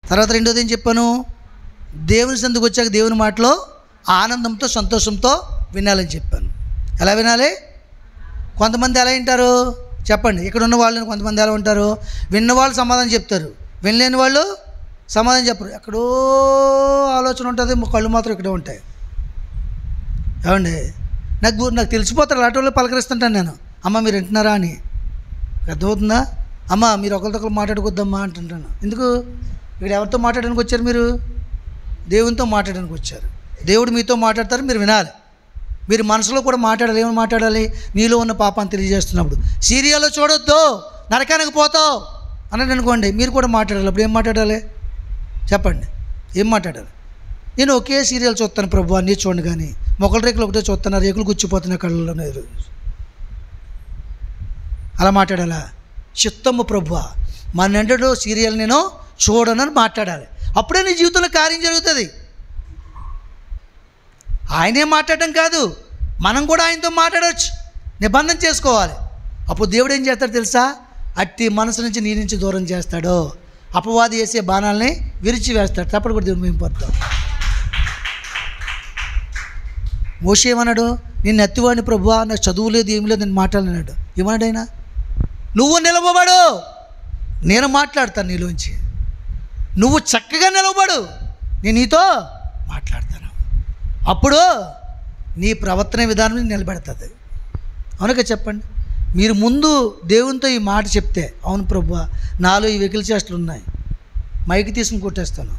తర్వాత రెండోది ఏం చెప్పాను, దేవుని సందుకు వచ్చాక దేవుని మాటలో ఆనందంతో సంతోషంతో వినాలని చెప్పాను. ఎలా వినాలి? కొంతమంది ఎలా వింటారు చెప్పండి? ఇక్కడ ఉన్న వాళ్ళని కొంతమంది ఎలా ఉంటారు, విన్నవాళ్ళు సమాధానం చెప్తారు, వినలేని వాళ్ళు సమాధానం చెప్పరు. ఎక్కడో ఆలోచన ఉంటుంది, కళ్ళు మాత్రం ఇక్కడే ఉంటాయి. ఏమండి, నాకు తెలిసిపోతారు. అలాంటి వాళ్ళు పలకరిస్తుంటాను నేను, అమ్మ మీరు వింటున్నారా అని. అర్థమవుతుందా? అమ్మ మీరు ఒకరితో మాట్లాడుకోద్దమ్మా అంటుంటాను. ఎందుకు? ఇక్కడ ఎవరితో మాట్లాడడానికి వచ్చారు? మీరు దేవునితో మాట్లాడడానికి వచ్చారు. దేవుడు మీతో మాట్లాడతారు, మీరు వినాలి. మీరు మనసులో కూడా మాట్లాడాలి. ఏమని మాట్లాడాలి? నీలో ఉన్న పాపాన్ని తెలియజేస్తున్నప్పుడు. సీరియల్లో చూడొద్దు, నరకానికి పోతావు అన్నది అనుకోండి, మీరు కూడా మాట్లాడాలి. అప్పుడు ఏం మాట్లాడాలి చెప్పండి? ఏం మాట్లాడాలి? నేను ఒకే సీరియల్ చూస్తాను ప్రభు, అన్నీ చూడండి, కానీ మొక్కల రేకులు ఒకటే చూస్తున్నా, రేకులు గుచ్చిపోతున్నాయి కళ్ళలోనే. అలా మాట్లాడాలా? చిత్తము ప్రభు మన నిండలో సీరియల్ నేను చూడనని మాట్లాడాలి. అప్పుడే నీ జీవితంలో కార్యం జరుగుతుంది. ఆయనే మాట్లాడడం కాదు, మనం కూడా ఆయనతో మాట్లాడవచ్చు, నిబంధన చేసుకోవాలి. అప్పుడు దేవుడు ఏం చేస్తాడు తెలుసా? అట్టి మనసు నుంచి నీ నుంచి దూరం చేస్తాడు. అపవాది వేసే బాణాలని విరిచి వేస్తాడు. తప్పుడు కూడా దేవుడు మేము పడతాం. మోషే ఏమన్నాడు? నేను ఎత్తివాడిని ప్రభువా, నాకు చదువు లేదు ఏమి లేదు, నేను మాట్లాడలేనాడు. ఏమన్నాడు ఆయన? నువ్వు నిలవబడు, నేను మాట్లాడతాను నీలోంచి. నువ్వు చక్కగా నిలవబడు, నేను నీతో మాట్లాడతాను. అప్పుడు నీ ప్రవర్తన విధానం నిలబెడుతుంది. అవునక చెప్పండి. మీరు ముందు దేవునితో ఈ మాట చెప్తే, అవును ప్రభువా నాలో ఈ వెకిలి చేష్టలు ఉన్నాయి, మైకి తీసుకుని కొట్టేస్తాను,